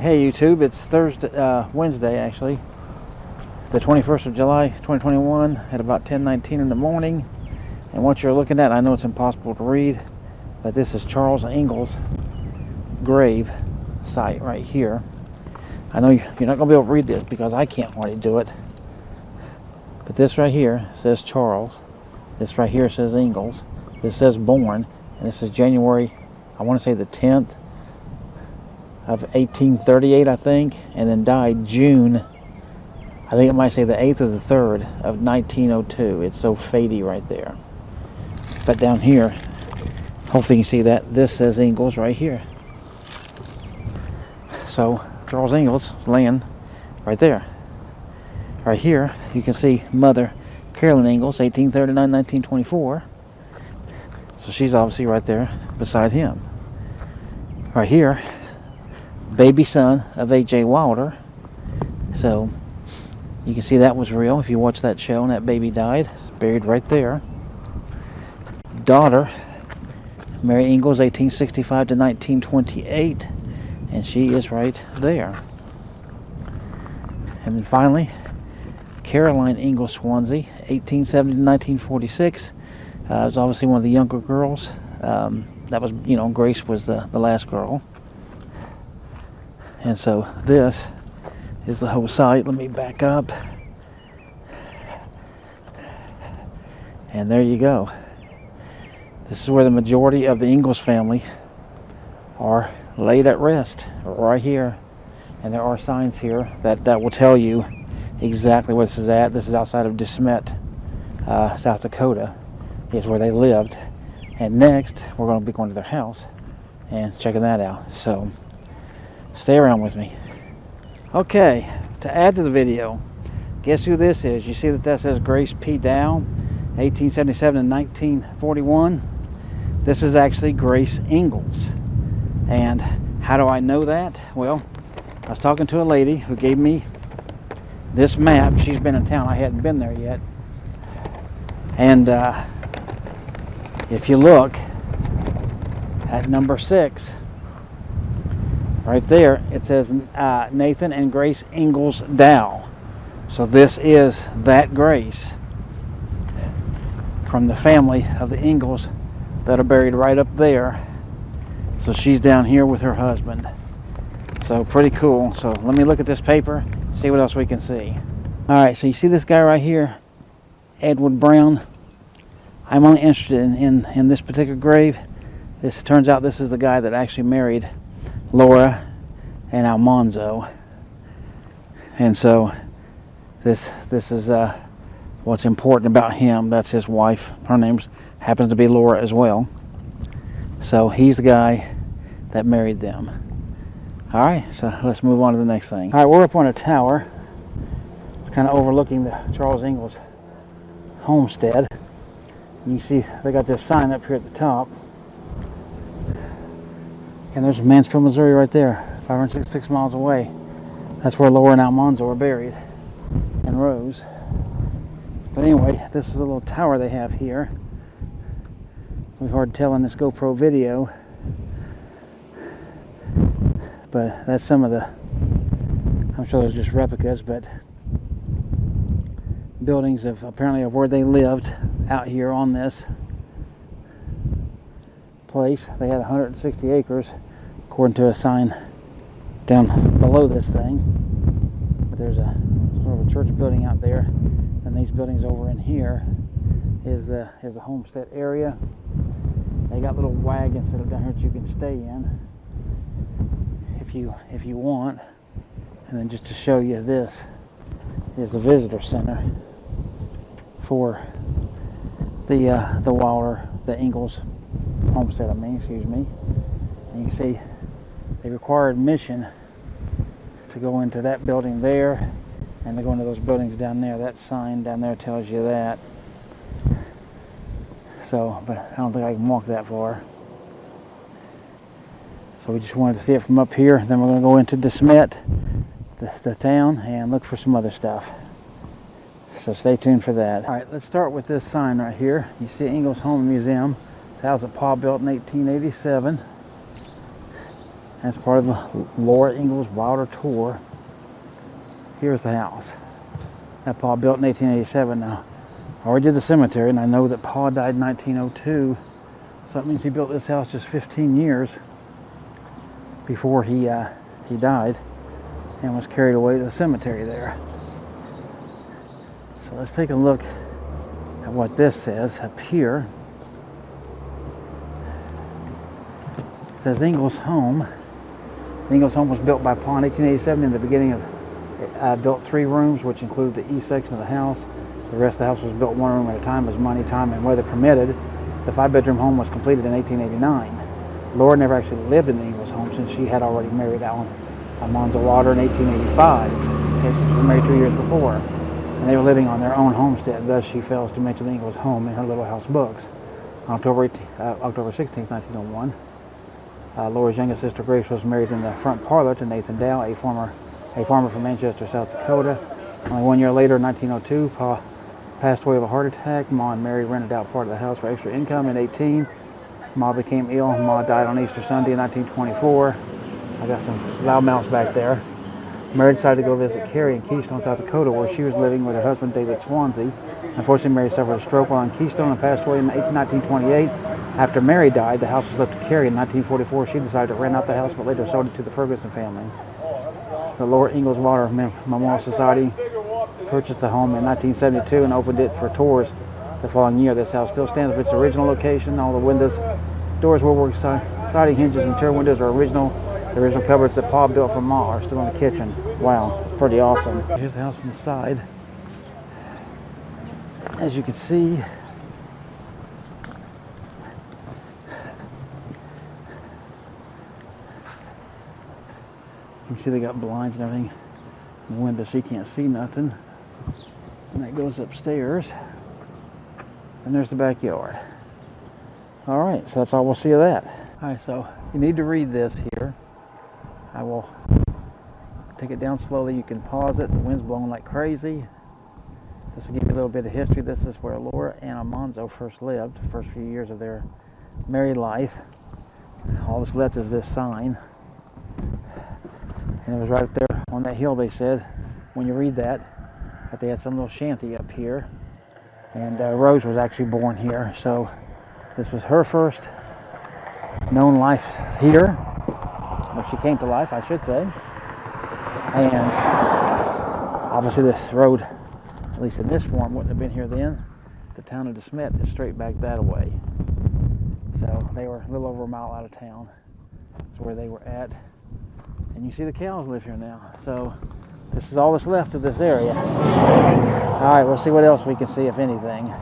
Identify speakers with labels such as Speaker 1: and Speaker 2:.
Speaker 1: Hey YouTube, it's Wednesday actually, the 21st of July 2021 at about 10:19 in the morning. And what you're looking at, I know it's impossible to read, but this is Charles Ingles' grave site right here. I know you're not going to be able to read this because I can't hardly do it, but this right here says Charles, this right here says Ingles, this says born, and this is January, I want to say the 10th of 1838, I think, and then died June, I think it might say the 8th or the 3rd of 1902. It's so fadey right there. But down here, hopefully you can see that, this says Ingles right here. So Charles Ingles laying right there. Right here, you can see Mother Carolyn Ingles, 1839-1924. So she's obviously right there beside him. Right here, baby son of A.J. Wilder. So you can see that was real if you watch that show, and that baby died. It's buried right there. Daughter, Mary Ingles, 1865 to 1928, and she is right there. And then finally, Caroline Ingles Swansea, 1870 to 1946. Was obviously one of the younger girls. That was, Grace was the last girl. And so this is the whole site. Let me back up. And there you go. This is where the majority of the Ingles family are laid at rest, right here. And there are signs here that will tell you exactly where this is at. This is outside of Desmet, South Dakota, is where they lived. And next, we're going to be going to their house and checking that out. So stay around with me. Okay, to add to the video, guess who this is? You see that says Grace P. Dow, 1877 and 1941. This is actually Grace Ingles. And how do I know that? Well, I was talking to a lady who gave me this map. She's been in town. I hadn't been there yet. And if you look at number 6, right there, it says Nathan and Grace Ingles Dow. So this is that Grace from the family of the Ingles that are buried right up there. So she's down here with her husband. So pretty cool. So let me look at this paper, see what else we can see. Alright, so you see this guy right here, Edward Brown. I'm only interested in this particular grave. This turns out this is the guy that actually married Laura and Almanzo. And so this is what's important about him. That's his wife. Her name happens to be Laura as well. So he's the guy that married them. Alright, so let's move on to the next thing. Alright, we're up on a tower. It's kind of overlooking the Charles Ingles homestead. You can see they got this sign up here at the top. And there's Mansfield, Missouri right there, 566 miles away. That's where Laura and Almanzo are buried, and Rose. But anyway, this is a little tower they have here. It'll be hard to tell in this GoPro video. But that's some of the, I'm sure there's just replicas, but buildings of apparently of where they lived out here on this place. They had 160 acres according to a sign down below this thing. But there's a sort of a church building out there, and these buildings over in here is the homestead area. They got little wagons that are down here that you can stay in if you want. And then just to show you, this is the visitor center for the Wilder, the Ingles homestead, excuse me. And you can see they require admission to go into that building there, and to go into those buildings down there. That sign down there tells you that. So, but I don't think I can walk that far. So we just wanted to see it from up here. Then we're going to go into Desmet, the town, and look for some other stuff. So stay tuned for that. All right, let's start with this sign right here. You see Ingles Home Museum. The house that Pa built in 1887. As part of the Laura Ingalls Wilder Tour, here's the house that Pa built in 1887. Now, I already did the cemetery, and I know that Pa died in 1902, so that means he built this house just 15 years before he died and was carried away to the cemetery there. So let's take a look at what this says up here. It says Ingles home. The Ingles home was built by Pa in 1887. In the beginning of built 3 rooms, which include the east section of the house. The rest of the house was built 1 room at a time as money, time, and weather permitted. The 5-bedroom home was completed in 1889. Laura never actually lived in the Ingles home since she had already married Almanzo Wilder in 1885. Okay, so she was married 2 years before. And they were living on their own homestead, thus she fails to mention the Ingles home in her Little House books. On October 16, 1901, Laura's youngest sister Grace was married in the front parlor to Nathan Dow, a farmer from Manchester, South Dakota. Only 1 year later, in 1902, Pa passed away of a heart attack. Ma and Mary rented out part of the house for extra income. In 18, Ma became ill. Ma died on Easter Sunday in 1924. I got some loudmouths back there. Mary decided to go visit Carrie in Keystone, South Dakota, where she was living with her husband, David Swansea. Unfortunately, Mary suffered a stroke while in Keystone and passed away in 1928. After Mary died, the house was left to Carrie. In 1944, she decided to rent out the house, but later sold it to the Ferguson family. The Laura Ingalls Wilder Memorial Society purchased the home in 1972 and opened it for tours the following year. This house still stands with its original location. All the windows, doors, woodwork, siding, hinges, and interior windows are original. The original cupboards that Pa built for Ma are still in the kitchen. Wow, it's pretty awesome. Here's the house from the side. As you can see, you can see they got blinds and everything in the window so you can't see nothing. And that goes upstairs. And there's the backyard. All right, so that's all we'll see of that. All right, so you need to read this here. I will take it down slowly. You can pause it. The wind's blowing like crazy. This will give you a little bit of history. This is where Laura and Almanzo first lived, the first few years of their married life. All that's left is this sign. And it was right up there on that hill, they said, when you read that they had some little shanty up here. And Rose was actually born here. So this was her first known life here. Or she came to life, I should say. And obviously this road, at least in this form, wouldn't have been here then. The town of Desmet is straight back that way. So they were a little over a mile out of town. That's where they were at. And you see the cows live here now. So this is all that's left of this area. All right, we'll see what else we can see, if anything.